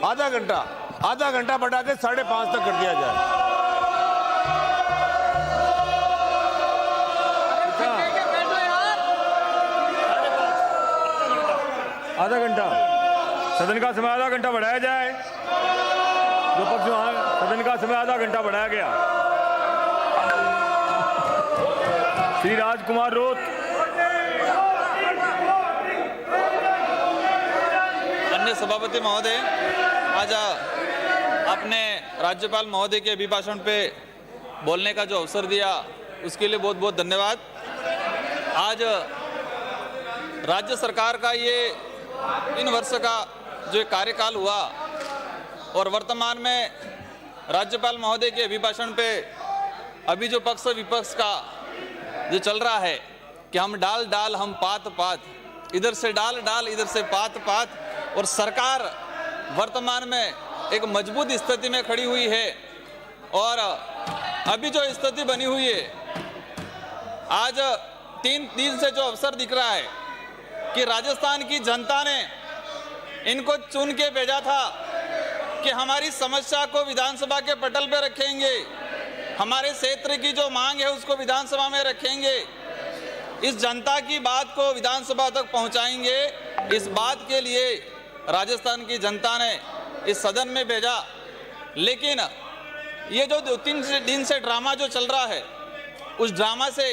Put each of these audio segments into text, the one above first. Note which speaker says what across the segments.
Speaker 1: आधा घंटा बढ़ा के 5:30 तक कर दिया जाए।
Speaker 2: आधा घंटा सदन का समय आधा घंटा बढ़ाया जाए। विपक्ष में सदन का समय आधा घंटा बढ़ाया गया। श्री राजकुमार रोत।
Speaker 3: अन्य सभापति महोदय, आज आपने राज्यपाल महोदय के अभिभाषण पे बोलने का जो अवसर दिया उसके लिए बहुत बहुत धन्यवाद। आज राज्य सरकार का ये 3 वर्ष का जो कार्यकाल हुआ और वर्तमान में राज्यपाल महोदय के अभिभाषण पे अभी जो पक्ष विपक्ष का जो चल रहा है कि हम डाल हम पात, इधर से डाल इधर से पात, और सरकार वर्तमान में एक मजबूत स्थिति में खड़ी हुई है। और अभी जो स्थिति बनी हुई है, आज 3 दिन से जो अवसर दिख रहा है कि राजस्थान की जनता ने इनको चुन के भेजा था कि हमारी समस्या को विधानसभा के पटल पे रखेंगे, हमारे क्षेत्र की जो मांग है उसको विधानसभा में रखेंगे, इस जनता की बात को विधानसभा तक पहुंचाएंगे। इस बात के लिए राजस्थान की जनता ने इस सदन में भेजा। लेकिन ये जो 2-3 दिन से ड्रामा जो चल रहा है, उस ड्रामा से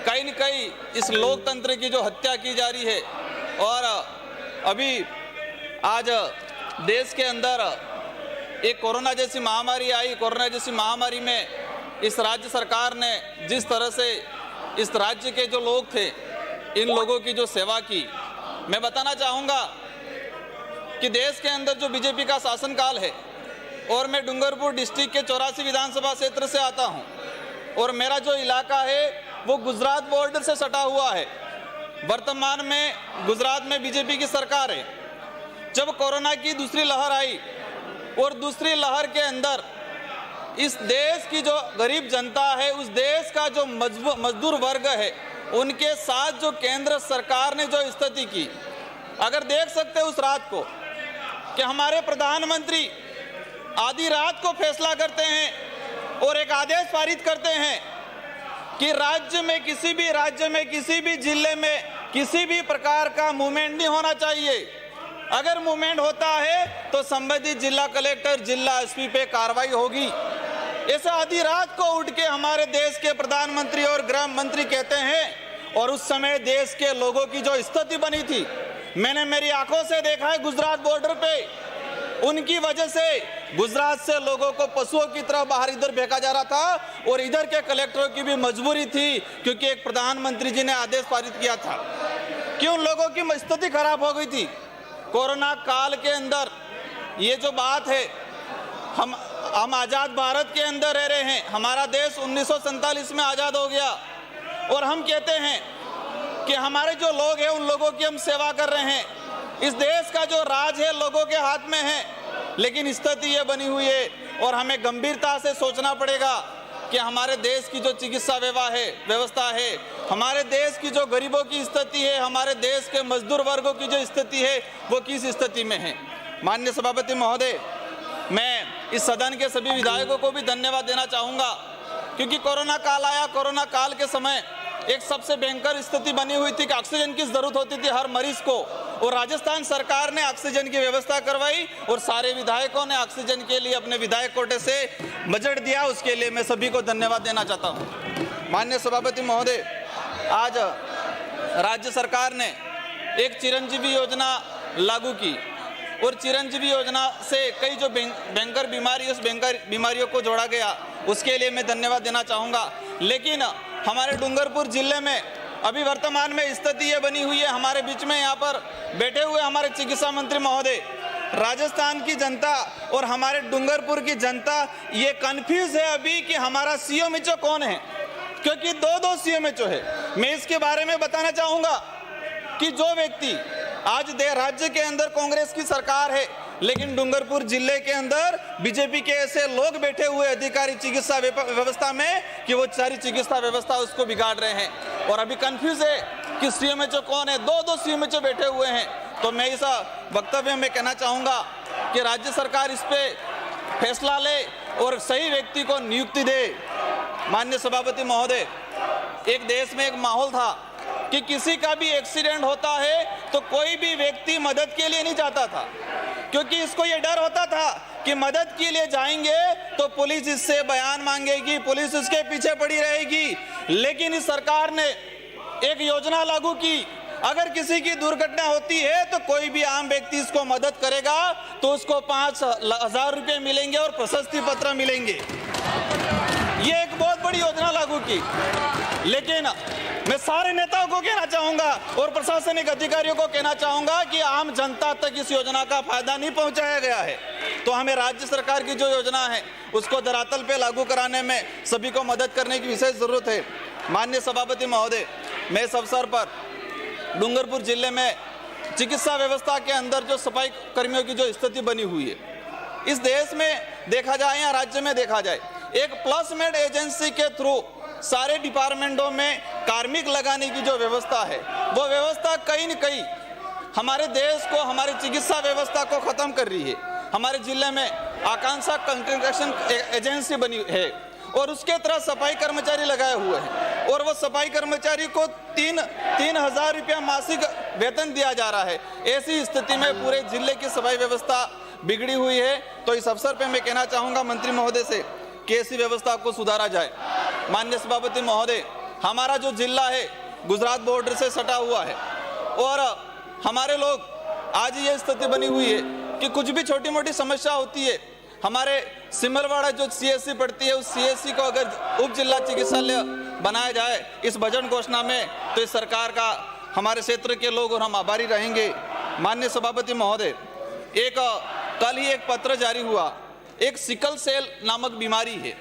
Speaker 3: कहीं न कहीं इस लोकतंत्र की जो हत्या की जा रही है। और अभी आज देश के अंदर एक कोरोना जैसी महामारी आई। कोरोना जैसी महामारी में इस राज्य सरकार ने जिस तरह से इस राज्य के जो लोग थे, इन लोगों की जो सेवा की, मैं बताना चाहूँगा कि देश के अंदर जो बीजेपी का शासनकाल है, और मैं डूंगरपुर डिस्ट्रिक्ट के 84 विधानसभा क्षेत्र से आता हूँ, और मेरा जो इलाका है वो गुजरात बॉर्डर से सटा हुआ है। वर्तमान में गुजरात में बीजेपी की सरकार है। जब कोरोना की दूसरी लहर आई और दूसरी लहर के अंदर इस देश की जो गरीब जनता है, उस देश का जो मजदूर वर्ग है, उनके साथ जो केंद्र सरकार ने जो स्थिति की, अगर देख सकते उस रात को कि हमारे प्रधानमंत्री आधी रात को फैसला करते हैं और एक आदेश पारित करते हैं कि राज्य में किसी भी जिले में किसी भी प्रकार का मूवमेंट नहीं होना चाहिए। अगर मूवमेंट होता है तो संबंधित जिला कलेक्टर, जिला एसपी पे कार्रवाई होगी। ऐसे आधी रात को उठ के हमारे देश के प्रधानमंत्री और गृह मंत्री कहते हैं। और उस समय देश के लोगों की जो स्थिति बनी थी, मैंने मेरी आंखों से देखा है गुजरात बॉर्डर पे। उनकी वजह से गुजरात से लोगों को पशुओं की तरह बाहर इधर फेंका जा रहा था, और इधर के कलेक्टरों की भी मजबूरी थी, क्योंकि एक प्रधानमंत्री जी ने आदेश पारित किया था कि उन लोगों की स्थिति खराब हो गई थी। कोरोना काल के अंदर ये जो बात है, हम आज़ाद भारत के अंदर रह रहे हैं। हमारा देश 1947 में आज़ाद हो गया, और हम कहते हैं कि हमारे जो लोग हैं उन लोगों की हम सेवा कर रहे हैं। इस देश का जो राज है लोगों के हाथ में है, लेकिन स्थिति ये बनी हुई है। और हमें गंभीरता से सोचना पड़ेगा कि हमारे देश की जो चिकित्सा व्यवस्था है, हमारे देश की जो गरीबों की स्थिति है, हमारे देश के मजदूर वर्गों की जो स्थिति है, वो किस स्थिति में है। माननीय सभापति महोदय, मैं इस सदन के सभी विधायकों को भी धन्यवाद देना चाहूँगा, क्योंकि कोरोना काल आया। कोरोना काल के समय एक सबसे भयंकर स्थिति बनी हुई थी कि ऑक्सीजन की जरूरत होती थी हर मरीज को, और राजस्थान सरकार ने ऑक्सीजन की व्यवस्था करवाई, और सारे विधायकों ने ऑक्सीजन के लिए अपने विधायक कोटे से बजट दिया। उसके लिए मैं सभी को धन्यवाद देना चाहता हूँ। माननीय सभापति महोदय, आज राज्य सरकार ने एक चिरंजीवी योजना लागू की, और चिरंजीवी योजना से कई जो भयंकर बीमारी, उस भयंकर बीमारियों को जोड़ा गया, उसके लिए मैं धन्यवाद देना चाहूँगा। लेकिन हमारे डूंगरपुर जिले में अभी वर्तमान में स्थिति ये बनी हुई है, हमारे बीच में यहाँ पर बैठे हुए हमारे चिकित्सा मंत्री महोदय, राजस्थान की जनता और हमारे डूंगरपुर की जनता ये कंफ्यूज है अभी कि हमारा सीएमएचओ कौन है, क्योंकि दो सीएमएचओ है। मैं इसके बारे में बताना चाहूँगा कि जो व्यक्ति आज राज्य के अंदर कांग्रेस की सरकार है, लेकिन डूंगरपुर जिले के अंदर बीजेपी के ऐसे लोग बैठे हुए अधिकारी चिकित्सा व्यवस्था में कि वो सारी चिकित्सा व्यवस्था उसको बिगाड़ रहे हैं। और अभी कंफ्यूज है कि सीएमएचओ कौन है। दो सीएमएचओ बैठे हुए हैं। तो मैं इस वक्तव्य में कहना चाहूँगा कि राज्य सरकार इस पे फैसला ले और सही व्यक्ति को नियुक्ति दे। माननीय सभापति महोदय, एक देश में एक माहौल था कि किसी का भी एक्सीडेंट होता है तो कोई भी व्यक्ति मदद के लिए नहीं जाता था, क्योंकि इसको ये डर होता था कि मदद के लिए जाएंगे तो पुलिस इससे बयान मांगेगी, पुलिस उसके पीछे पड़ी रहेगी। लेकिन इस सरकार ने एक योजना लागू की, अगर किसी की दुर्घटना होती है तो कोई भी आम व्यक्ति इसको मदद करेगा तो उसको 5,000 रुपये मिलेंगे और प्रशस्ति पत्र मिलेंगे। ये एक बहुत बड़ी योजना लागू की। लेकिन मैं सारे नेताओं को कहना चाहूंगा और प्रशासनिक अधिकारियों को कहना चाहूंगा कि आम जनता तक इस योजना का फायदा नहीं पहुंचाया गया है। तो हमें राज्य सरकार की जो योजना है उसको धरातल पे लागू कराने में सभी को मदद करने की विशेष जरूरत है। माननीय सभापति महोदय, मैं इस अवसर पर डूंगरपुर जिले में चिकित्सा व्यवस्था के अंदर जो सफाई कर्मियों की जो स्थिति बनी हुई है, इस देश में देखा जाए या राज्य में देखा जाए, एक प्लेसमेंट एजेंसी के थ्रू सारे डिपार्टमेंटों में कार्मिक लगाने की जो व्यवस्था है, वो व्यवस्था कहीं न कहीं हमारे देश को, हमारी चिकित्सा व्यवस्था को खत्म कर रही है। हमारे जिले में आकांक्षा कंस्ट्रक्शन एजेंसी बनी है और उसके तरह सफाई कर्मचारी लगाए हुए हैं और वो सफाई कर्मचारी को 3,000 रुपया मासिक वेतन दिया जा रहा है। ऐसी स्थिति में पूरे जिले की सफाई व्यवस्था बिगड़ी हुई है। तो इस अवसर पे मैं कहना चाहूँगा मंत्री महोदय से कि ऐसी व्यवस्था को सुधारा जाए। माननीय सभापति महोदय, हमारा जो जिला है गुजरात बॉर्डर से सटा हुआ है और हमारे लोग आज ये स्थिति बनी हुई है कि कुछ भी छोटी मोटी समस्या होती है, हमारे सिमलवाड़ा जो CSC पड़ती है उस CSC को अगर उप जिला चिकित्सालय बनाया जाए इस बजट घोषणा में, तो इस सरकार का हमारे क्षेत्र के लोग और हम आभारी रहेंगे। माननीय सभापति महोदय, कल ही एक पत्र जारी हुआ, एक सिकल सेल नामक बीमारी है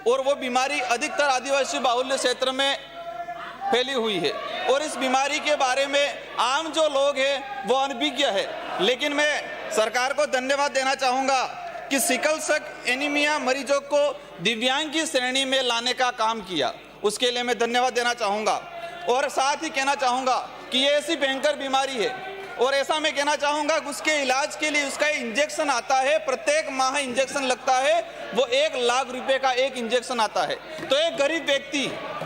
Speaker 3: और वो बीमारी अधिकतर आदिवासी बाहुल्य क्षेत्र में फैली हुई है और इस बीमारी के बारे में आम जो लोग हैं वो अनभिज्ञ है। लेकिन मैं सरकार को धन्यवाद देना चाहूँगा कि सिकल सेल एनीमिया मरीजों को दिव्यांग की श्रेणी में लाने का काम किया, उसके लिए मैं धन्यवाद देना चाहूँगा। और साथ ही कहना चाहूँगा कि ये ऐसी भयंकर बीमारी है और ऐसा मैं कहना चाहूँगा कि उसके इलाज के लिए उसका इंजेक्शन आता है, प्रत्येक माह इंजेक्शन लगता है, वो 1 लाख रुपए का एक इंजेक्शन आता है। तो एक गरीब व्यक्ति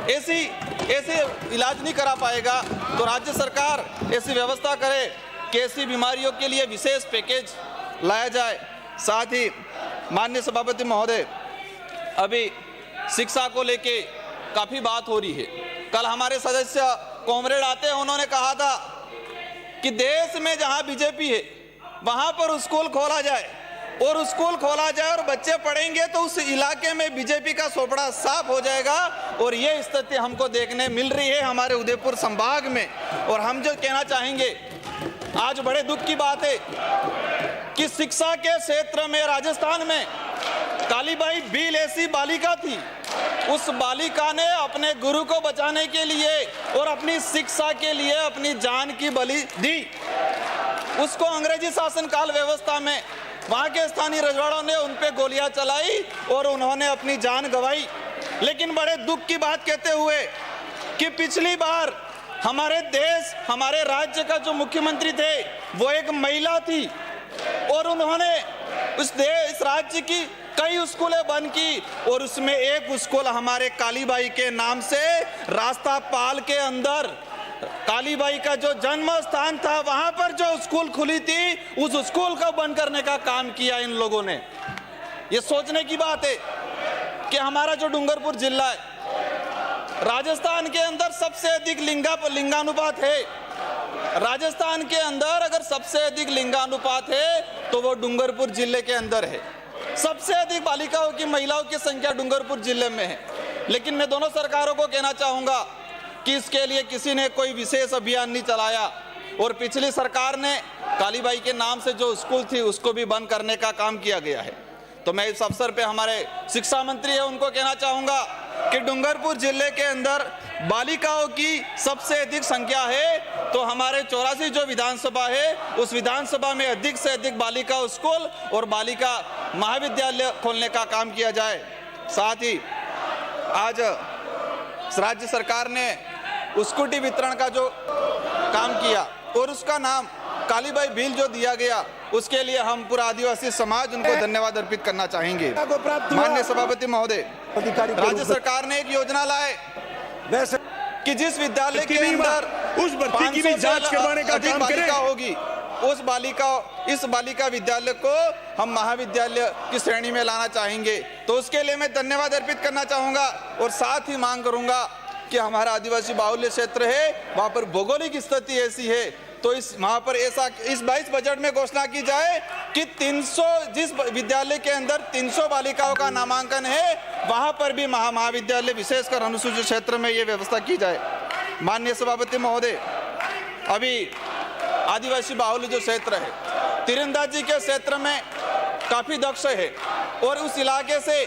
Speaker 3: ऐसे इलाज नहीं करा पाएगा। तो राज्य सरकार ऐसी व्यवस्था करे कि ऐसी बीमारियों के लिए विशेष पैकेज लाया जाए। साथ ही माननीय सभापति महोदय, अभी शिक्षा को लेके काफ़ी बात हो रही है। कल हमारे सदस्य कॉमरेड आते हैं, उन्होंने कहा था कि देश में जहां बीजेपी है वहां पर स्कूल खोला जाए और स्कूल खोला जाए और बच्चे पढ़ेंगे तो उस इलाके में बीजेपी का सोपड़ा साफ हो जाएगा। और ये स्थिति हमको देखने मिल रही है हमारे उदयपुर संभाग में। और हम जो कहना चाहेंगे, आज बड़े दुख की बात है कि शिक्षा के क्षेत्र में राजस्थान में कालीबाई भील ऐसी बालिका थी, उस बालिका ने अपने गुरु को बचाने के लिए और अपनी शिक्षा के लिए अपनी जान की बलि दी। उसको अंग्रेजी शासनकाल व्यवस्था में वहाँ के स्थानीय रजवाड़ों ने उन पे गोलियां चलाई और उन्होंने अपनी जान गंवाई। लेकिन बड़े दुख की बात कहते हुए कि पिछली बार हमारे देश, हमारे राज्य का जो मुख्यमंत्री थे वो एक महिला थी और उन्होंने इस राज्य की कई स्कूलें बंद की और उसमें एक स्कूल हमारे कालीबाई के नाम से रास्ता पाल के अंदर कालीबाई का जो जन्म स्थान था वहां पर जो स्कूल खुली थी, उस स्कूल को बंद करने का काम किया इन लोगों ने। ये सोचने की बात है कि हमारा जो डूंगरपुर जिला है, राजस्थान के अंदर सबसे अधिक लिंगानुपात है। राजस्थान के अंदर अगर सबसे अधिक लिंगानुपात है तो वो डूंगरपुर जिले के अंदर है। सबसे अधिक बालिकाओं की, महिलाओं की संख्या डूंगरपुर जिले में है। लेकिन मैं दोनों सरकारों को कहना चाहूँगा कि इसके लिए किसी ने कोई विशेष अभियान नहीं चलाया और पिछली सरकार ने कालीबाई के नाम से जो स्कूल थी उसको भी बंद करने का काम किया गया है। तो मैं इस अवसर पे हमारे शिक्षा मंत्री है उनको कहना चाहूँगा कि डूंगरपुर जिले के अंदर बालिकाओं की सबसे अधिक संख्या है, तो हमारे 84 जो विधानसभा है उस विधानसभा में अधिक से अधिक बालिका स्कूल और बालिका महाविद्यालय खोलने का काम किया जाए। साथ ही आज राज्य सरकार ने स्कूटी वितरण का जो काम किया और उसका नाम कालीबाई बिल जो दिया गया उसके लिए हम पूरा आदिवासी समाज उनको धन्यवाद अर्पित करना चाहेंगे। माननीय सभापति महोदय, राज्य सरकार ने एक योजना लाए कि जिस विद्यालय के अंदर
Speaker 2: उस भर्ती की भी जांच करवाने का काम
Speaker 3: बालिका होगी, इस बालिका विद्यालय को हम महाविद्यालय की श्रेणी में लाना चाहेंगे। तो उसके लिए मैं धन्यवाद अर्पित करना चाहूंगा और साथ ही मांग करूंगा कि हमारा आदिवासी बाहुल्य क्षेत्र है, वहां पर भौगोलिक स्थिति ऐसी है तो वहां पर ऐसा इस 22 बजट में घोषणा की जाए कि 300 जिस विद्यालय के अंदर 300 बालिकाओं का नामांकन है वहां पर भी महाविद्यालय विशेषकर अनुसूचित क्षेत्र में ये व्यवस्था की जाए। माननीय सभापति महोदय, अभी आदिवासी बाहुल्य जो क्षेत्र है, तीरंदाजी के क्षेत्र में काफी दक्ष है और उस इलाके से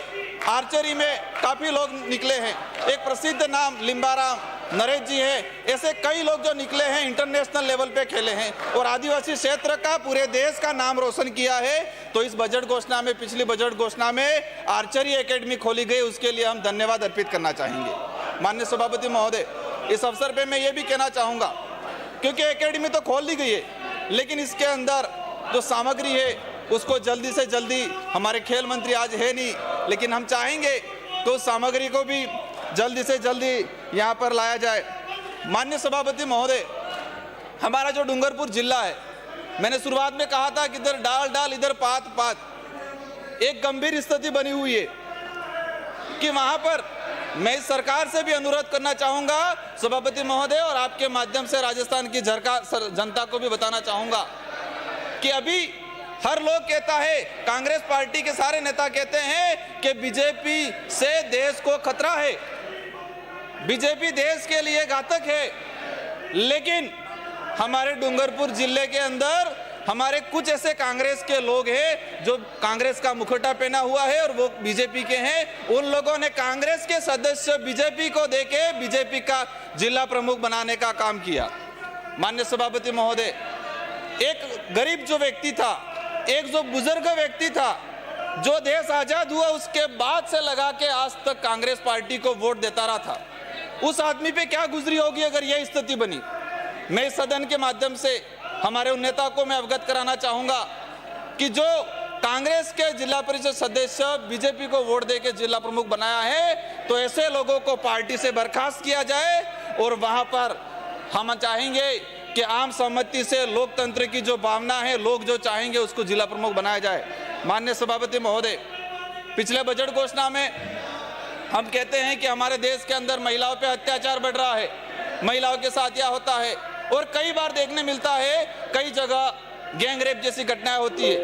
Speaker 3: आर्चरी में काफी लोग निकले हैं। एक प्रसिद्ध नाम लिम्बाराम नरेश जी है, ऐसे कई लोग जो निकले हैं इंटरनेशनल लेवल पे खेले हैं और आदिवासी क्षेत्र का पूरे देश का नाम रोशन किया है। तो इस बजट घोषणा में, पिछली बजट घोषणा में आर्चरी एकेडमी खोली गई, उसके लिए हम धन्यवाद अर्पित करना चाहेंगे। माननीय सभापति महोदय, इस अवसर पे मैं ये भी कहना चाहूँगा, क्योंकि एकेडमी तो खोल दी गई है लेकिन इसके अंदर जो सामग्री है उसको जल्दी से जल्दी, हमारे खेल मंत्री आज है नहीं, लेकिन हम चाहेंगे तो उस सामग्री को भी जल्दी से जल्दी यहाँ पर लाया जाए। माननीय सभापति महोदय, हमारा जो डूंगरपुर जिला है, मैंने शुरुआत में कहा था कि इधर डाल डाल इधर पात पात, एक गंभीर स्थिति बनी हुई है कि वहाँ पर मैं इस सरकार से भी अनुरोध करना चाहूँगा सभापति महोदय, और आपके माध्यम से राजस्थान की जनता को भी बताना चाहूँगा कि अभी हर लोग कहता है, कांग्रेस पार्टी के सारे नेता कहते हैं कि बीजेपी से देश को खतरा है, बीजेपी देश के लिए घातक है, लेकिन हमारे डूंगरपुर जिले के अंदर हमारे कुछ ऐसे कांग्रेस के लोग हैं जो कांग्रेस का मुखौटा पहना हुआ है और वो बीजेपी के हैं। उन लोगों ने कांग्रेस के सदस्य बीजेपी को देके बीजेपी का जिला प्रमुख बनाने का काम किया। माननीय सभापति महोदय, एक गरीब जो व्यक्ति था, एक जो बुजुर्ग व्यक्ति था, जो देश आजाद हुआ उसके बाद से लगा के आज तक कांग्रेस पार्टी को वोट देता रहा था, उस आदमी पे क्या गुजरी होगी अगर यह स्थिति बनी। मैं इस सदन के माध्यम से हमारे उन नेता को मैं अवगत कराना चाहूंगा कि जो कांग्रेस के जिला परिषद सदस्य बीजेपी को वोट देके जिला प्रमुख बनाया है, तो ऐसे लोगों को पार्टी से बर्खास्त किया जाए और वहां पर हम चाहेंगे कि आम सहमति से लोकतंत्र की जो भावना है, लोग जो चाहेंगे उसको जिला प्रमुख बनाया जाए। माननीय सभापति महोदय, पिछले बजट घोषणा में हम कहते हैं कि हमारे देश के अंदर महिलाओं पे अत्याचार बढ़ रहा है, महिलाओं के साथ यह होता है और कई बार देखने मिलता है, कई जगह गैंग रेप जैसी घटनाएं होती है।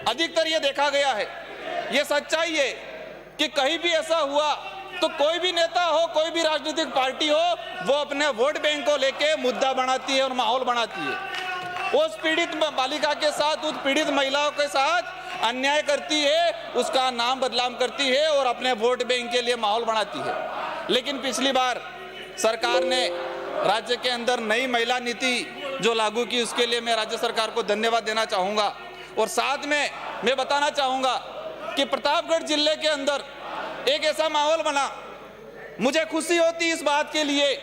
Speaker 3: अधिकतर ये देखा गया है, ये सच्चाई है कि कहीं भी ऐसा हुआ तो कोई भी नेता हो, कोई भी राजनीतिक पार्टी हो, वो अपने वोट बैंक को लेके मुद्दा बनाती है और माहौल बनाती है। उस पीड़ित बालिका के साथ, उस पीड़ित महिलाओं के साथ अन्याय करती है, उसका नाम बदनाम करती है और अपने वोट बैंक के लिए माहौल बनाती है। लेकिन पिछली बार सरकार ने राज्य के अंदर नई महिला नीति जो लागू की, उसके लिए मैं राज्य सरकार को धन्यवाद देना चाहूँगा। और साथ में मैं बताना चाहूँगा कि प्रतापगढ़ जिले के अंदर एक ऐसा माहौल बना, मुझे खुशी होती इस बात के लिए,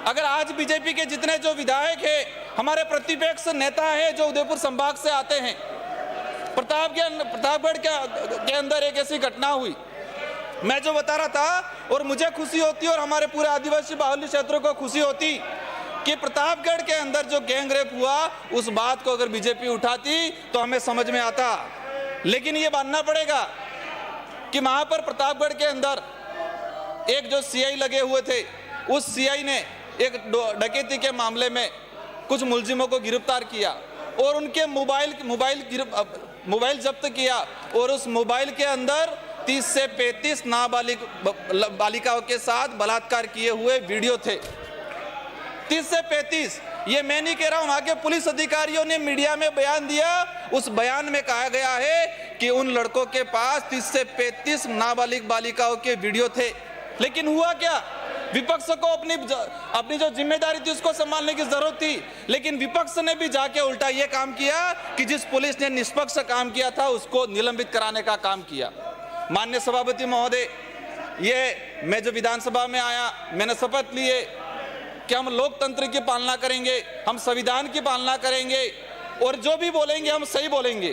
Speaker 3: अगर आज बीजेपी के जितने जो विधायक हैं, हमारे प्रतिपक्ष नेता हैं जो उदयपुर संभाग से आते हैं, प्रतापगढ़ के अंदर एक ऐसी घटना हुई, मैं जो बता रहा था, और मुझे खुशी होती और हमारे पूरे आदिवासी बाहुल्य क्षेत्रों को खुशी होती कि प्रतापगढ़ के अंदर जो गैंग रेप हुआ, उस बात को अगर बीजेपी उठाती तो हमें समझ में आता। लेकिन ये मानना पड़ेगा कि वहां पर प्रतापगढ़ के अंदर एक जो सीआई लगे हुए थे, उस सीआई ने एक डकैती के मामले में कुछ मुलजिमों को गिरफ्तार किया और उनके मोबाइल जब्त किया और उस मोबाइल के अंदर 30 से 35 नाबालिग बालिकाओं के साथ बलात्कार किए हुए वीडियो थे। 30 से 35, ये मैं नहीं कह रहा हूं, वहां के पुलिस अधिकारियों ने मीडिया में बयान दिया। उस बयान में कहा गया है कि उन लड़कों के पास 30 से 35 नाबालिग बालिकाओं के वीडियो थे। लेकिन हुआ क्या, विपक्ष को अपनी जो जिम्मेदारी थी उसको संभालने की जरूरत थी, लेकिन विपक्ष ने भी जाके उल्टा ये काम किया कि जिस पुलिस ने निष्पक्ष काम किया था उसको निलंबित कराने का काम किया। माननीय सभापति महोदय, ये मैं जो विधानसभा में आया, मैंने शपथ लिए कि हम लोकतंत्र की पालना करेंगे, हम संविधान की पालना करेंगे और जो भी बोलेंगे हम सही बोलेंगे।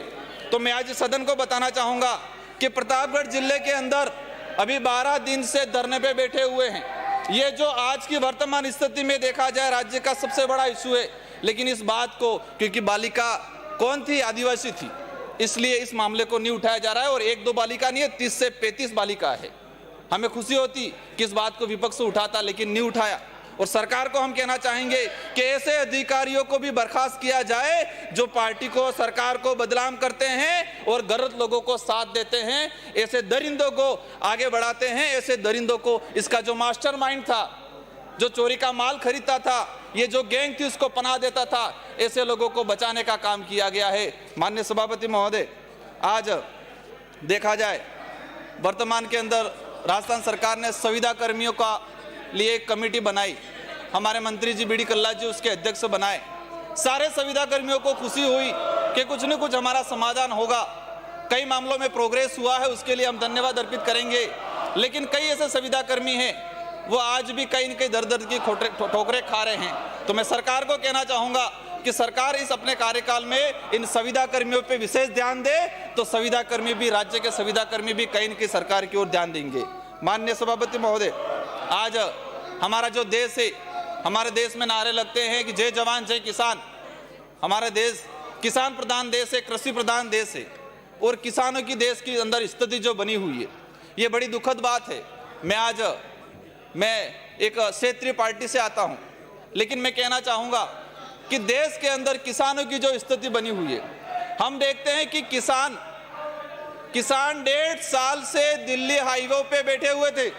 Speaker 3: तो मैं आज सदन को बताना चाहूँगा कि प्रतापगढ़ जिले के अंदर अभी 12 दिन से धरने पे बैठे हुए हैं। ये जो आज की वर्तमान स्थिति में देखा जाए राज्य का सबसे बड़ा इशू है, लेकिन इस बात को, क्योंकि बालिका कौन थी, आदिवासी थी, इसलिए इस मामले को नहीं उठाया जा रहा है। और 1-2 बालिका नहीं है, 30 से 35 बालिका है। हमें खुशी होती कि इस बात को विपक्ष उठाता, लेकिन नहीं उठाया। और सरकार को हम कहना चाहेंगे कि ऐसे अधिकारियों को भी बर्खास्त किया जाए जो पार्टी को, सरकार को बदनाम करते हैं और गलत लोगों को साथ देते हैं, ऐसे दरिंदों को आगे बढ़ाते हैं, ऐसे दरिंदों को, इसका जो मास्टरमाइंड था, जो चोरी का माल खरीदता था, ये जो गैंग थी उसको पनाह देता था, ऐसे लोगों को बचाने का काम किया गया है। माननीय सभापति महोदय, आज देखा जाए वर्तमान के अंदर राजस्थान सरकार ने संविदा कर्मियों का लिए एक कमेटी बनाई, हमारे मंत्री जी बी डी कल्ला जी उसके अध्यक्ष बनाए। सारे संविदा कर्मियों को खुशी हुई कि कुछ न कुछ हमारा समाधान होगा। कई मामलों में प्रोग्रेस हुआ है, उसके लिए हम धन्यवाद अर्पित करेंगे। लेकिन कई ऐसे संविदा कर्मी हैं वो आज भी कहीं न कहीं दर की ठोकरें खा रहे हैं। तो मैं सरकार को कहना चाहूँगा कि सरकार इस अपने कार्यकाल में इन संविदा कर्मियों पे विशेष ध्यान दे, तो संविदा कर्मी भी, राज्य के संविदा कर्मी भी कहीं न कहीं सरकार की ओर ध्यान देंगे। माननीय सभापति महोदय, आज हमारा जो देश है, हमारे देश में नारे लगते हैं कि जय जवान जय किसान। हमारा देश किसान प्रधान देश है, कृषि प्रधान देश है, और किसानों की देश के अंदर स्थिति जो बनी हुई है, ये बड़ी दुखद बात है। मैं एक क्षेत्रीय पार्टी से आता हूँ, लेकिन मैं कहना चाहूँगा कि देश के अंदर किसानों की जो स्थिति बनी हुई है, हम देखते हैं कि किसान 1.5 साल से दिल्ली हाईवे पे बैठे हुए थे।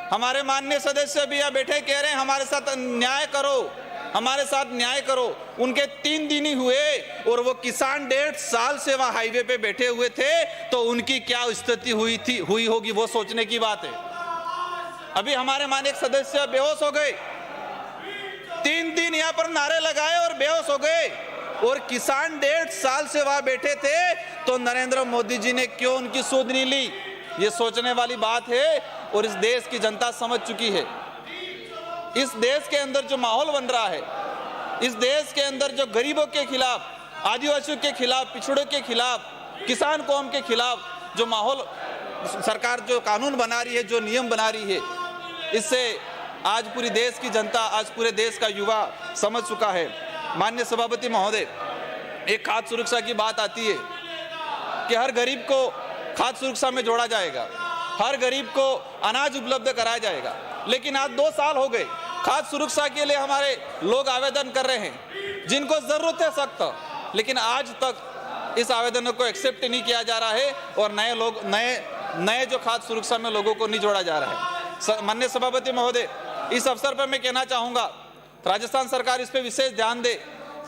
Speaker 3: हमारे माननीय सदस्य भी यहाँ बैठे कह रहे हैं हमारे साथ न्याय करो, हमारे साथ न्याय करो। उनके 3 दिन ही हुए और वो किसान 1.5 साल से वहाँ हाईवे पे बैठे हुए थे, तो उनकी क्या स्थिति हुई होगी वो सोचने की बात है। अभी हमारे माननीय सदस्य बेहोश हो गए, 3 दिन यहाँ पर नारे लगाए और बेहोश हो गए, और किसान 1.5 साल से वहाँ बैठे थे, तो नरेंद्र मोदी जी ने क्यों उनकी सुध नहीं ली? ये सोचने वाली बात है। और इस देश की जनता समझ चुकी है। इस देश के अंदर जो माहौल बन रहा है, इस देश के अंदर जो गरीबों के खिलाफ, आदिवासियों के खिलाफ, पिछड़ों के खिलाफ, किसान कौम के खिलाफ जो माहौल सरकार जो कानून बना रही है, जो नियम बना रही है, इससे आज पूरी देश की जनता, आज पूरे देश का युवा समझ चुका है। माननीय सभापति महोदय, एक खाद्य सुरक्षा की बात आती है कि हर गरीब को खाद्य सुरक्षा में जोड़ा जाएगा, हर गरीब को अनाज उपलब्ध कराया जाएगा। लेकिन आज 2 साल हो गए, खाद्य सुरक्षा के लिए हमारे लोग आवेदन कर रहे हैं जिनको जरूरत है सख्त, लेकिन आज तक इस आवेदनों को एक्सेप्ट नहीं किया जा रहा है और नए जो खाद्य सुरक्षा में लोगों को नहीं जोड़ा जा रहा है। माननीय सभापति महोदय, इस अवसर पर मैं कहना चाहूँगा राजस्थान सरकार इस पर विशेष ध्यान दे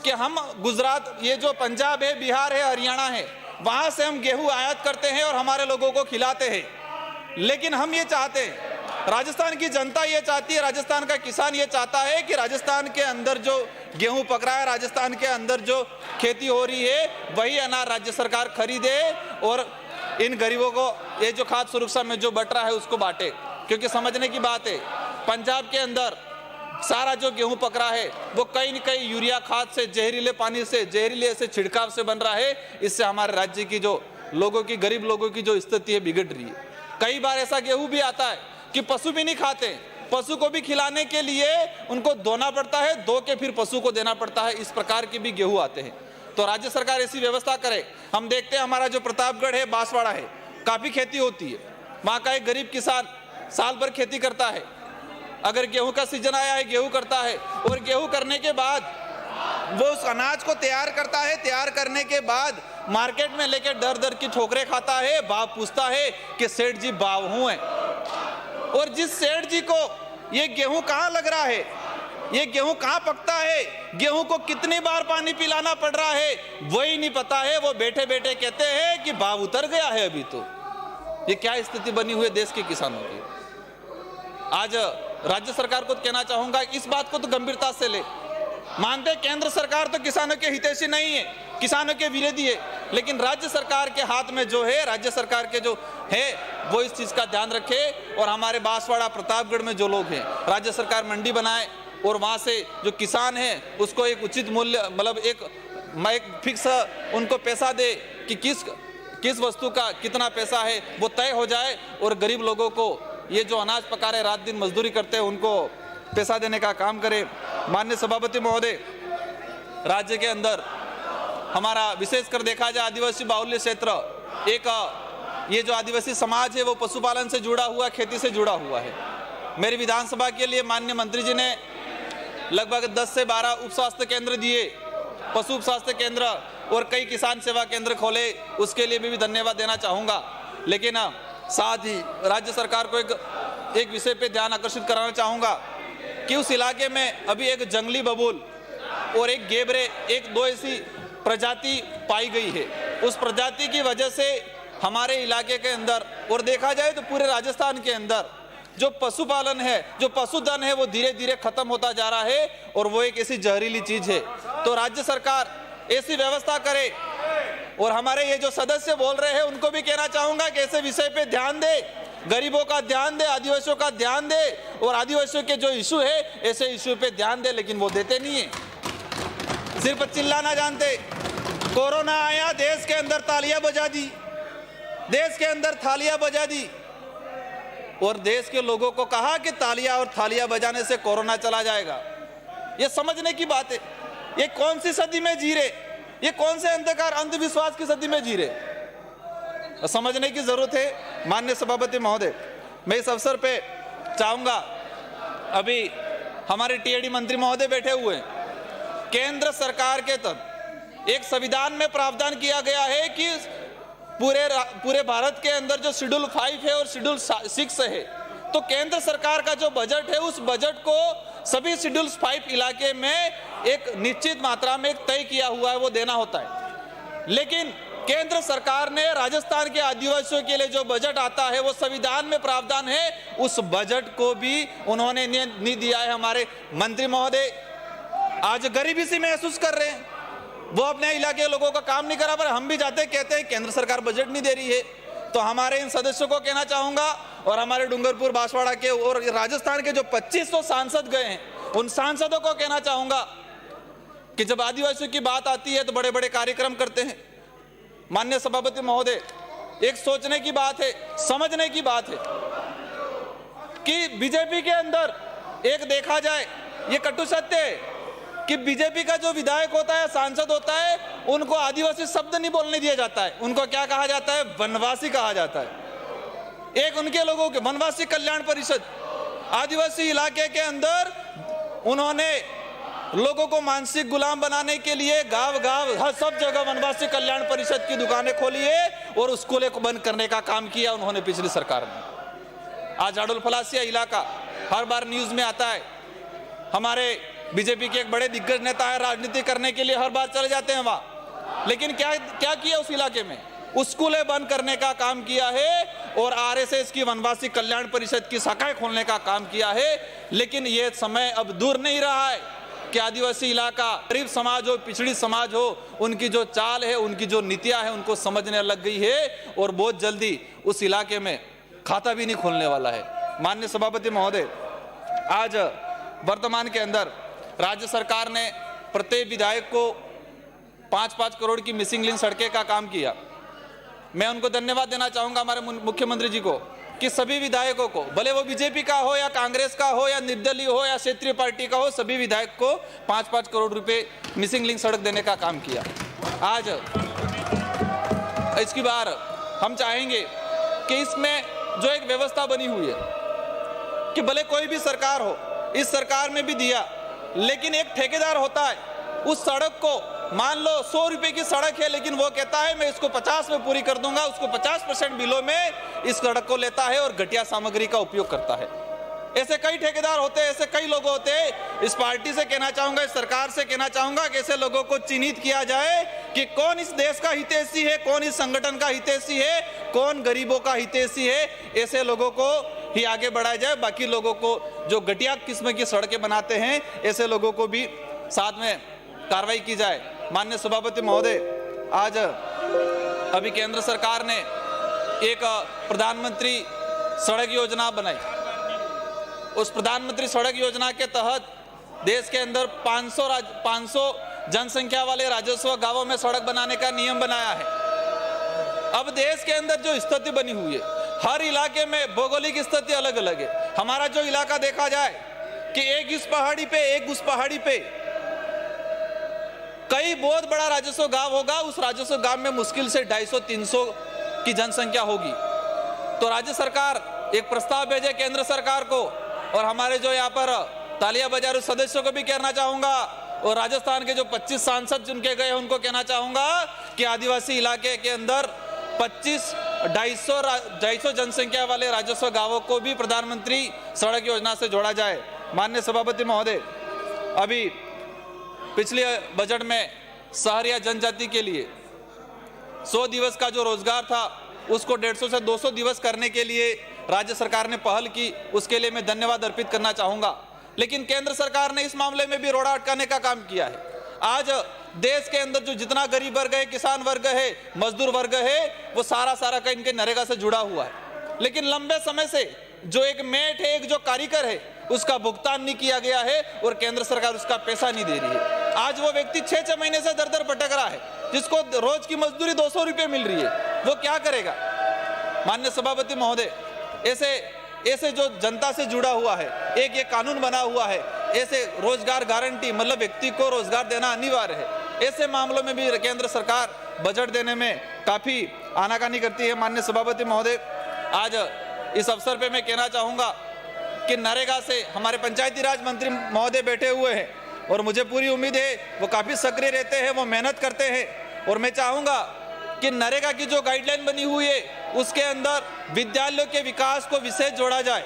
Speaker 3: कि हम गुजरात, ये जो पंजाब है, बिहार है, हरियाणा है, वहाँ से हम गेहूँ आयात करते हैं और हमारे लोगों को खिलाते हैं। लेकिन हम ये चाहते हैं, राजस्थान की जनता ये चाहती है, राजस्थान का किसान ये चाहता है कि राजस्थान के अंदर जो गेहूं पक रहा है, राजस्थान के अंदर जो खेती हो रही है, वही अनाज राज्य सरकार खरीदे और इन गरीबों को ये जो खाद्य सुरक्षा में जो बट रहा है उसको बांटे। क्योंकि समझने की बात है, पंजाब के अंदर सारा जो गेहूं पक रहा है वो कहीं न कहीं यूरिया खाद से, जहरीले पानी से, जहरीले से छिड़काव से बन रहा है। इससे हमारे राज्य की जो लोगों की, गरीब लोगों की जो स्थिति है बिगड़ रही है। कई बार ऐसा गेहूं भी आता है कि पशु भी नहीं खाते, पशु को भी खिलाने के लिए उनको धोना पड़ता है, धो के फिर पशु को देना पड़ता है। इस प्रकार के भी गेहूं आते हैं। तो राज्य सरकार ऐसी व्यवस्था करे। हम देखते हैं हमारा जो प्रतापगढ़ है, बांसवाड़ा है, काफी खेती होती है। वहाँ का एक गरीब किसान साल भर खेती करता है। अगर गेहूं का सीजन आया है, गेहूं करता है और गेहूं करने के बाद वो उस अनाज को तैयार करता है। तैयार करने के बाद मार्केट में लेकर दर दर की ठोकरें खाता है। भाव पूछता है कि सेठ जी भाव हूं है, और जिस सेठ जी को ये गेहूं कहाँ लग रहा है, ये गेहूं कहाँ पकता है, गेहूं को कितनी बार पानी पिलाना पड़ रहा है, वही नहीं पता है। वो बैठे बैठे कहते हैं कि भाव उतर गया है अभी। तो ये क्या स्थिति बनी हुई है देश के किसानों की। आज राज्य सरकार को कहना चाहूंगा, इस बात को तो गंभीरता से ले। मानते केंद्र सरकार तो किसानों के हितैषी नहीं है, किसानों के विरोधी है, लेकिन राज्य सरकार के हाथ में जो है, राज्य सरकार के जो है वो इस चीज का ध्यान रखे। और हमारे बांसवाड़ा, प्रतापगढ़ में जो लोग हैं, राज्य सरकार मंडी बनाए, और वहाँ से जो किसान है उसको एक उचित मूल्य मतलब एक फिक्स उनको पैसा दे कि किस वस्तु का कितना पैसा है वो तय हो जाए, और गरीब लोगों को ये जो अनाज पका रहे रात दिन मजदूरी करते हैं उनको पैसा देने का काम करे। माननीय सभापति महोदय, राज्य के अंदर हमारा विशेषकर देखा जाए आदिवासी बाहुल्य क्षेत्र, एक ये जो आदिवासी समाज है वो पशुपालन से जुड़ा हुआ, खेती से जुड़ा हुआ है। मेरी विधानसभा के लिए माननीय मंत्री जी ने लगभग 10 से 12 उप स्वास्थ्य केंद्र दिए, पशु उप स्वास्थ्य केंद्र, और कई किसान सेवा केंद्र खोले, उसके लिए भी धन्यवाद देना चाहूँगा। लेकिन साथ ही राज्य सरकार को एक विषय पे ध्यान आकर्षित कराना चाहूँगा कि उस इलाके में अभी एक जंगली बबूल और एक गेबरे, एक दो ऐसी प्रजाति पाई गई है। उस प्रजाति की वजह से हमारे इलाके के अंदर और देखा जाए तो पूरे राजस्थान के अंदर जो पशुपालन है, जो पशुधन है, वो धीरे धीरे खत्म होता जा रहा है, और वो एक ऐसी जहरीली चीज है। तो राज्य सरकार ऐसी व्यवस्था करे, और हमारे ये जो सदस्य बोल रहे हैं उनको भी कहना चाहूंगा कि ऐसे विषय पे ध्यान दे, गरीबों का ध्यान दे, आदिवासियों का ध्यान दे, और आदिवासियों के जो इशू है ऐसे इशू पे ध्यान दे, लेकिन वो देते नहीं है, सिर्फ चिल्लाना जानते। कोरोना आया, देश के अंदर तालियां बजा दी, देश के अंदर थालियां बजा दी, और देश के लोगों को कहा कि तालियां और थालियां बजाने से कोरोना चला जाएगा। ये समझने की बात है। ये कौन सी सदी में जी रहे, ये कौन से अंधकार अंधविश्वास की सदी में जी रहे, समझने की जरूरत है। माननीय सभापति महोदय, मैं इस अवसर पे चाहूंगा, अभी हमारे टीएडी मंत्री महोदय बैठे हुए हैं, केंद्र सरकार के तहत एक संविधान में प्रावधान किया गया है कि पूरे भारत के अंदर जो शेड्यूल 5 है और शेड्यूल 6 है, तो केंद्र सरकार का जो बजट है उस बजट को सभी शेड्यूल 5 इलाके में एक निश्चित मात्रा में एक तय किया हुआ है वो देना होता है। लेकिन केंद्र सरकार ने राजस्थान के आदिवासियों के लिए जो बजट आता है वो संविधान में प्रावधान है, उस बजट को भी उन्होंने नहीं दिया है। हमारे मंत्री महोदय आज गरीबी से महसूस कर रहे हैं, वो अपने इलाके के लोगों का काम नहीं करा, पर हम भी जाते कहते हैं केंद्र सरकार बजट नहीं दे रही है। तो हमारे इन सदस्यों को कहना चाहूंगा, और हमारे डूंगरपुर बांसवाड़ा के और राजस्थान के जो 2500 सांसद गए हैं उन सांसदों को कहना चाहूंगा कि जब आदिवासियों की बात आती है तो बड़े बड़े कार्यक्रम करते हैं। माननीय सभापति महोदय, एक सोचने की बात है, समझने की बात है कि बीजेपी के अंदर एक देखा जाए ये कटु सत्य है कि बीजेपी का जो विधायक होता है, सांसद होता है, उनको आदिवासी शब्द नहीं बोलने दिया जाता है। उनको क्या कहा जाता है? वनवासी कहा जाता है। एक उनके लोगों के वनवासी कल्याण परिषद, आदिवासी इलाके के अंदर उन्होंने लोगों को मानसिक गुलाम बनाने के लिए गांव हर सब जगह वनवासी कल्याण परिषद की दुकानें खोली है और उस स्कूलों को बंद करने का काम किया उन्होंने पिछली सरकार में। आज आडोल फलासिया इलाका हर बार न्यूज में आता है। हमारे बीजेपी के एक बड़े दिग्गज नेता है, राजनीति करने के लिए हर बार चले जाते हैं वहां, लेकिन क्या किया उस इलाके में? उस स्कूलें बंद करने का काम किया है और आरएसएस की वनवासी कल्याण परिषद की शाखाएं खोलने का काम किया है। लेकिन यह समय अब दूर नहीं रहा है कि आदिवासी इलाका, गरीब समाज हो, पिछड़ी समाज हो, उनकी जो चाल है, उनकी जो नीतियां है, उनको समझने लग गई है और बहुत जल्दी उस इलाके में खाता भी नहीं खोलने वाला है। माननीय सभापति महोदय, आज वर्तमान के अंदर राज्य सरकार ने प्रत्येक विधायक को 5-5 करोड़ की मिसिंग लिंक सड़कें का काम किया। मैं उनको धन्यवाद देना चाहूंगा, हमारे मुख्यमंत्री जी को, कि सभी विधायकों को, भले वो बीजेपी का हो या कांग्रेस का हो या निर्दलीय हो या क्षेत्रीय पार्टी का हो, सभी विधायक को 5-5 करोड़ रुपए मिसिंग लिंक सड़क देने का काम किया। आज इसकी बार हम चाहेंगे कि इसमें जो एक व्यवस्था बनी हुई है कि भले कोई भी सरकार हो, इस सरकार में भी दिया, लेकिन एक ठेकेदार होता है, उस सड़क को मान लो 100 रुपए की सड़क है, लेकिन वो कहता है मैं इसको 50 में पूरी कर दूंगा, उसको 50% बिलों में इस सड़क को लेता है और घटिया सामग्री का उपयोग करता है। ऐसे कई ठेकेदार होते हैं, ऐसे कई लोग होते हैं। इस पार्टी से कहना चाहूंगा, इस सरकार से कहना चाहूंगा कि ऐसे लोगों को चिन्हित किया जाए कि कौन इस देश का हितैषी है, कौन इस संगठन का हितैषी है, कौन गरीबों का हितैषी है। ऐसे लोगों को ही आगे बढ़ाया जाए। बाकी लोगों को जो घटिया किस्म की सड़कें बनाते हैं, ऐसे लोगों को भी साथ में कार्रवाई की जाए। माननीय सभापति महोदय, आज अभी केंद्र सरकार ने एक प्रधानमंत्री सड़क योजना बनाई। उस प्रधानमंत्री सड़क योजना के तहत देश के अंदर 500 जनसंख्या वाले राजस्व गांवों में सड़क बनाने का नियम बनाया है। अब देश के अंदर जो स्थिति बनी हुई है, हर इलाके में भौगोलिक स्थिति अलग अलग है। हमारा जो इलाका देखा जाए कि एक इस पहाड़ी पे, एक उस पहाड़ी पे, कई बहुत बड़ा राजस्व गांव होगा, उस राजस्व गांव में मुश्किल से 250-300 की जनसंख्या होगी। तो राज्य सरकार एक प्रस्ताव भेजे केंद्र सरकार को, और हमारे जो यहाँ पर तालियां बजा रहे सदस्यों को भी कहना चाहूंगा, और राजस्थान के जो 25 सांसद चुनके गए उनको कहना चाहूंगा कि आदिवासी इलाके के अंदर 250 जनसंख्या वाले राजस्व गांवों को भी प्रधानमंत्री सड़क योजना से जोड़ा जाए। माननीय सभापति महोदय, अभी पिछले बजट में सहरिया जनजाति के लिए 100 दिवस का जो रोजगार था उसको 150 से 200 दिवस करने के लिए राज्य सरकार ने पहल की, उसके लिए मैं धन्यवाद अर्पित करना चाहूंगा। लेकिन केंद्र सरकार ने इस मामले में भी रोड़ा अटकाने का काम किया है। आज देश के अंदर जो जितना गरीब वर्ग है, किसान वर्ग है, मजदूर वर्ग है, वो सारा का इनके नरेगा से जुड़ा हुआ है। लेकिन लंबे समय से जो एक मेट है, एक जो कारीगर है, उसका भुगतान नहीं किया गया है और केंद्र सरकार उसका पैसा नहीं दे रही है। आज वो व्यक्ति 6 महीने से दर भटक रहा है, जिसको रोज की मजदूरी 200 रुपये मिल रही है, वो क्या करेगा? माननीय सभापति महोदय, ऐसे जो जनता से जुड़ा हुआ है, एक ये कानून बना हुआ है, ऐसे रोजगार गारंटी, मतलब व्यक्ति को रोजगार देना अनिवार्य है, ऐसे मामलों में भी केंद्र सरकार बजट देने में काफी आनाकानी करती है। माननीय सभापति महोदय, आज इस अवसर पे मैं कहना चाहूंगा कि नरेगा से हमारे पंचायती राज मंत्री महोदय बैठे हुए हैं और मुझे पूरी उम्मीद है वो काफी सक्रिय रहते हैं, वो मेहनत करते हैं, और मैं चाहूंगा कि नरेगा की जो गाइडलाइन बनी हुई है उसके अंदर विद्यालयों के विकास को विशेष जोड़ा जाए,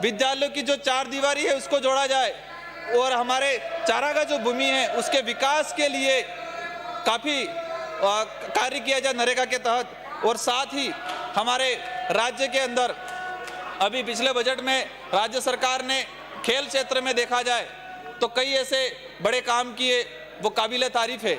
Speaker 3: विद्यालयों की जो 4 दीवारी है उसको जोड़ा जाए, और हमारे चारागाह जो भूमि है उसके विकास के लिए काफी कार्य किया जाए नरेगा के तहत। और साथ ही हमारे राज्य के अंदर अभी पिछले बजट में राज्य सरकार ने खेल क्षेत्र में देखा जाए तो कई ऐसे बड़े काम किए, वो काबिले तारीफ है।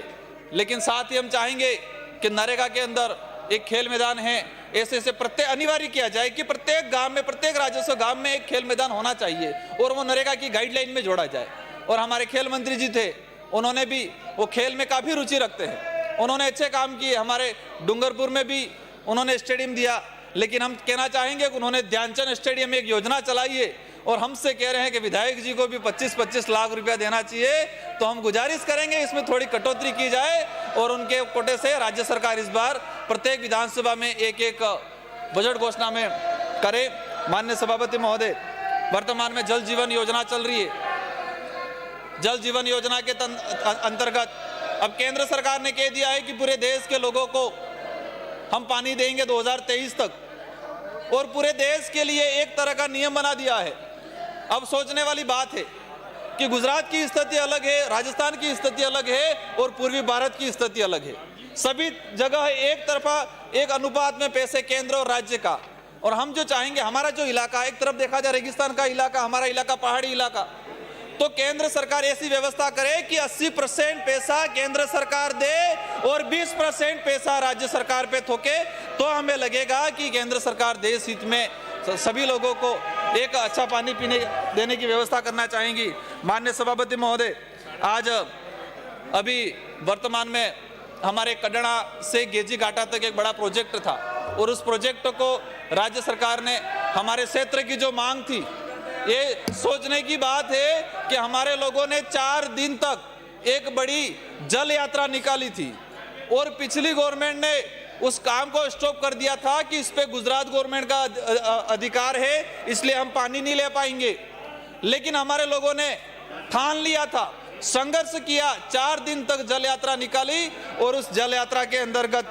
Speaker 3: लेकिन साथ ही हम चाहेंगे कि नरेगा के अंदर एक खेल मैदान है, ऐसे प्रत्येक अनिवार्य किया जाए कि प्रत्येक गांव में, प्रत्येक राजस्व गांव में एक खेल मैदान होना चाहिए और वो नरेगा की गाइडलाइन में जोड़ा जाए। और हमारे खेल मंत्री जी थे, उन्होंने भी, वो खेल में काफी रुचि रखते हैं, उन्होंने अच्छे काम किए। हमारे डूंगरपुर में भी उन्होंने स्टेडियम दिया, लेकिन हम कहना चाहेंगे कि उन्होंने ध्यानचंद स्टेडियम में एक योजना चलाई है और हमसे कह रहे हैं कि विधायक जी को भी 25-25 लाख रुपया देना चाहिए। तो हम गुजारिश करेंगे इसमें थोड़ी कटौती की जाए और उनके कोटे से राज्य सरकार इस बार प्रत्येक विधानसभा में एक बजट घोषणा में करे। माननीय सभापति महोदय, वर्तमान में जल जीवन योजना चल रही है। जल जीवन योजना के अंतर्गत अब केंद्र सरकार ने कह दिया है कि पूरे देश के लोगों को हम पानी देंगे 2023 तक, और पूरे देश के लिए एक तरह का नियम बना दिया है। अब सोचने वाली बात है कि गुजरात की स्थिति अलग है, राजस्थान की स्थिति अलग है और पूर्वी भारत की स्थिति अलग है। सभी जगह एक तरफा एक अनुपात में पैसे केंद्र और राज्य का, और हम जो चाहेंगे, हमारा जो इलाका, एक तरफ देखा जाए रेगिस्तान का इलाका, हमारा इलाका पहाड़ी इलाका, तो केंद्र सरकार ऐसी व्यवस्था करे कि 80% पैसा केंद्र सरकार दे और 20% पैसा राज्य सरकार पे थोके, तो हमें लगेगा कि केंद्र सरकार देश हित में सभी लोगों को एक अच्छा पानी पीने देने की व्यवस्था करना चाहेंगी। माननीय सभापति महोदय, आज अभी वर्तमान में हमारे कड्डणा से गेजी घाटा तक एक बड़ा प्रोजेक्ट था, और उस प्रोजेक्ट को राज्य सरकार ने, हमारे क्षेत्र की जो मांग थी, ये सोचने की बात है कि हमारे लोगों ने 4 दिन तक एक बड़ी जल यात्रा निकाली थी और पिछली गवर्नमेंट ने उस काम को स्टॉप कर दिया था कि इस पे गुजरात गवर्नमेंट का अधिकार है, इसलिए हम पानी नहीं ले पाएंगे। लेकिन हमारे लोगों ने ठान लिया था, संघर्ष किया, 4 दिन तक जल यात्रा निकाली और उस जल यात्रा के अंतर्गत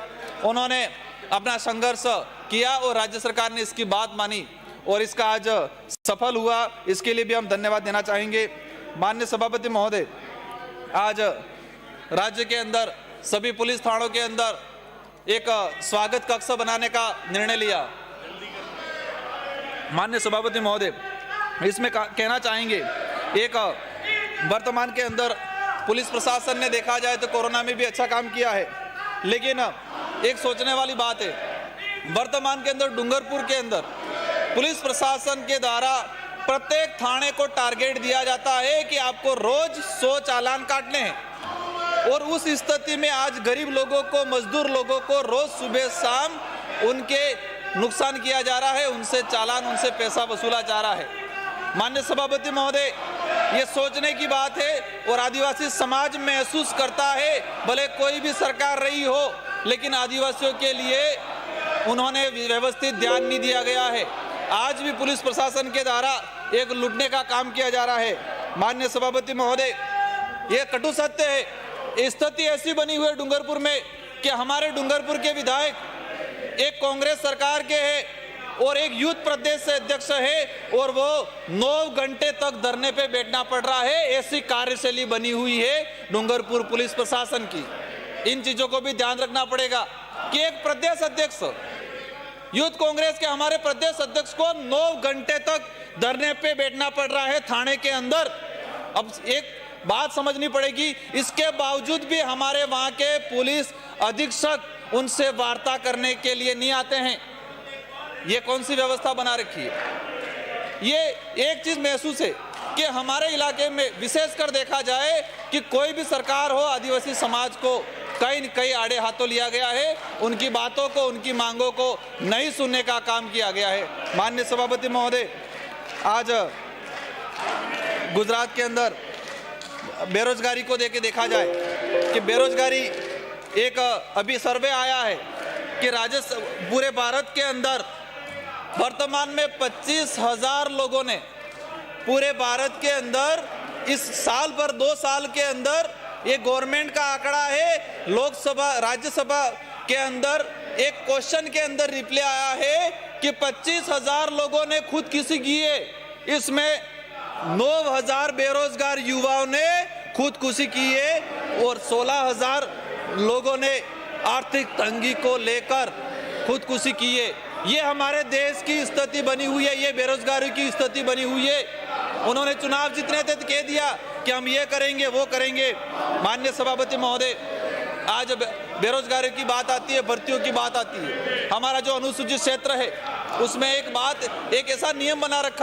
Speaker 3: उन्होंने अपना संघर्ष किया और राज्य सरकार ने इसकी बात मानी और इसका आज सफल हुआ। इसके लिए भी हम धन्यवाद देना चाहेंगे। माननीय सभापति महोदय, आज राज्य के अंदर सभी पुलिस थानों के अंदर एक स्वागत कक्ष बनाने का निर्णय लिया। माननीय सभापति महोदय, इसमें कहना चाहेंगे, एक वर्तमान के अंदर पुलिस प्रशासन ने देखा जाए तो कोरोना में भी अच्छा काम किया है, लेकिन एक सोचने वाली बात है, वर्तमान के अंदर डूंगरपुर के अंदर पुलिस प्रशासन के द्वारा प्रत्येक थाने को टारगेट दिया जाता है कि आपको रोज 100 चालान काटने हैं, और उस स्थिति में आज गरीब लोगों को, मजदूर लोगों को रोज सुबह शाम उनके नुकसान किया जा रहा है, उनसे चालान, उनसे पैसा वसूला जा रहा है। माननीय सभापति महोदय, ये सोचने की बात है और आदिवासी समाज महसूस करता है, भले कोई भी सरकार रही हो, लेकिन आदिवासियों के लिए उन्होंने व्यवस्थित ध्यान नहीं दिया गया है। आज भी पुलिस प्रशासन के द्वारा एक लूटने का काम किया जा रहा है। माननीय सभापति महोदय, ये कटु सत्य है। स्थिति ऐसी बनी हुई है डूंगरपुर में कि हमारे डूंगरपुर के विधायक एक कांग्रेस सरकार के हैं और एक यूथ प्रदेश से अध्यक्ष है, और वो 9 घंटे तक धरने पे बैठना पड़ रहा है। ऐसी कार्यशैली बनी हुई है डूंगरपुर पुलिस प्रशासन की। इन चीजों को भी ध्यान रखना पड़ेगा कि एक प्रदेश अध्यक्ष, यूथ कांग्रेस के हमारे प्रदेश अध्यक्ष को 9 घंटे तक धरने पे बैठना पड़ रहा है थाने के अंदर। अब एक बात समझनी पड़ेगी, इसके बावजूद भी हमारे वहां के पुलिस अधीक्षक उनसे वार्ता करने के लिए नहीं आते हैं। ये कौन सी व्यवस्था बना रखी है? ये एक चीज महसूस है कि हमारे इलाके में विशेषकर देखा जाए कि कोई भी सरकार हो, आदिवासी समाज को कहीं न कहीं आड़े हाथों लिया गया है, उनकी बातों को, उनकी मांगों को नहीं सुनने का काम किया गया है। माननीय सभापति महोदय, आज गुजरात के अंदर बेरोजगारी को देके देखा जाए कि बेरोजगारी एक अभी सर्वे आया है कि पूरे भारत के अंदर वर्तमान में 25,000 लोगों ने पूरे भारत के अंदर इस साल पर 2 साल के अंदर, ये गवर्नमेंट का आंकड़ा है, लोकसभा राज्यसभा के अंदर एक क्वेश्चन के अंदर रिप्लाई आया है कि 25,000 लोगों ने खुदकुशी की है। इसमें 9,000 बेरोजगार युवाओं ने खुदकुशी की है और 16,000 लोगों ने आर्थिक तंगी को लेकर खुदकुशी की है। ये हमारे देश की स्थिति बनी हुई है, ये बेरोजगारी की स्थिति बनी हुई है। उन्होंने चुनाव जीतने थे तो कह दिया कि हम ये करेंगे, वो करेंगे। माननीय सभापति महोदय, आज बेरोजगारी की बात आती है, भर्तियों की बात आती है, हमारा जो अनुसूचित क्षेत्र है उसमें एक ऐसा नियम बना रखा है